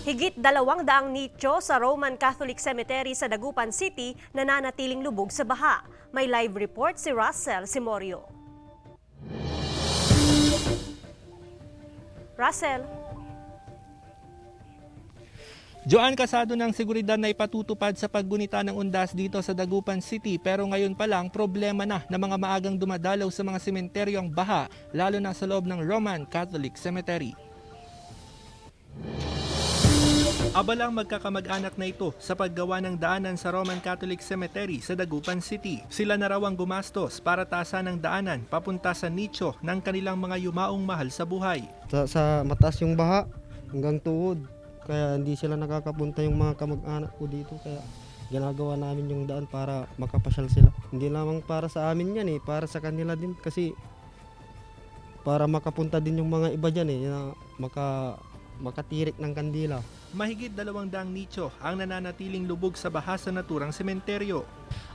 Higit 200 nicho sa Roman Catholic Cemetery sa Dagupan City nananatiling lubog sa baha. May live report si Russell Simorio. Russell. Joan, kasado ng seguridad na ipatutupad sa paggunita ng undas dito sa Dagupan City, pero ngayon pa lang problema na ng mga maagang dumadalaw sa mga sementeryo ang baha, lalo na sa loob ng Roman Catholic Cemetery. Abalang magkakamag-anak na ito sa paggawa ng daanan sa Roman Catholic Cemetery sa Dagupan City. Sila na raw ang gumastos para taasan ng daanan papunta sa nicho ng kanilang mga yumaong mahal sa buhay. Sa mataas yung baha hanggang tuhod, kaya hindi sila nakakapunta yung mga kamag-anak ko dito, kaya ginagawa namin yung daan para makapasyal sila. Hindi lamang para sa amin yan para sa kanila din, kasi para makapunta din yung mga iba dyan na makatirik ng kandila. Mahigit 200 nicho ang nananatiling lubog sa baha sa naturang sementeryo.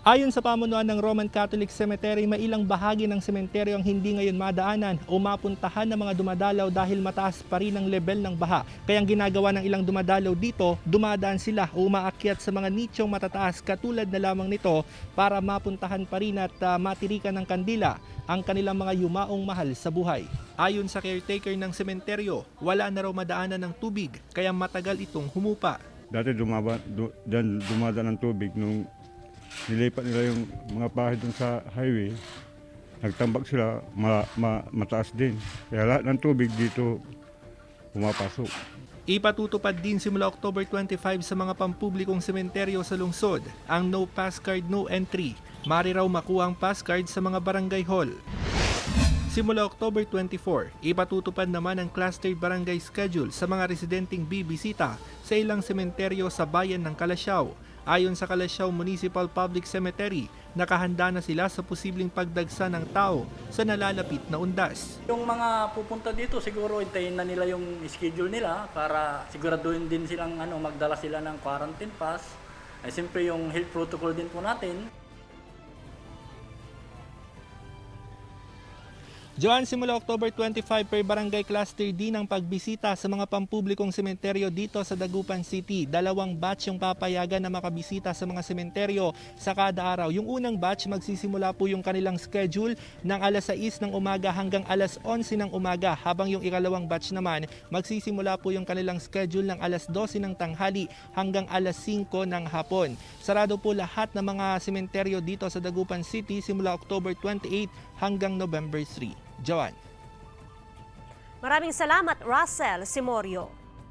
Ayon sa pamunuan ng Roman Catholic Cemetery, may ilang bahagi ng sementeryo ang hindi ngayon madaanan o mapuntahan ng mga dumadalaw dahil mataas pa rin ang level ng baha. Kaya ang ginagawa ng ilang dumadalaw dito, dumadaan sila o umaakyat sa mga nichong matataas katulad na lamang nito para mapuntahan pa rin at matirikan ng kandila ang kanilang mga yumaong mahal sa buhay. Ayon sa caretaker ng sementeryo, wala na raw madaanan ng tubig kaya matagal itong humupa. Dati dumadaan ng tubig nung nilipat nila yung mga bahay dun sa highway. Nagtambak sila, mataas din. Kaya lahat ng tubig dito pumapasok. Ipatutupad din simula October 25 sa mga pampublikong sementeryo sa lungsod ang No Pass Card, No Entry. Mari raw makuha ang pass card sa mga barangay hall. Simula October 24, ipatutupad naman ang cluster barangay schedule sa mga residenteng bibisita sa ilang sementeryo sa bayan ng Calasiao. Ayon sa Calasiao Municipal Public Cemetery, nakahanda na sila sa posibleng pagdagsa ng tao sa nalalapit na undas. Yung mga pupunta dito, siguro hintayin na nila yung schedule nila para siguraduhin din silang magdala sila ng quarantine pass. Ay siyempre yung health protocol din po natin. Joan, simula October 25 per barangay cluster din ang pagbisita sa mga pampublikong sementeryo dito sa Dagupan City. 2 batch yung papayagan na makabisita sa mga sementeryo sa kada araw. Yung unang batch, magsisimula po yung kanilang schedule ng alas 6 ng umaga hanggang alas 11 ng umaga. Habang yung ikalawang batch naman, magsisimula po yung kanilang schedule ng alas 12 ng tanghali hanggang alas 5 ng hapon. Sarado po lahat ng mga sementeryo dito sa Dagupan City simula October 28 hanggang November 3. Joan. Maraming salamat, Russell Simorio.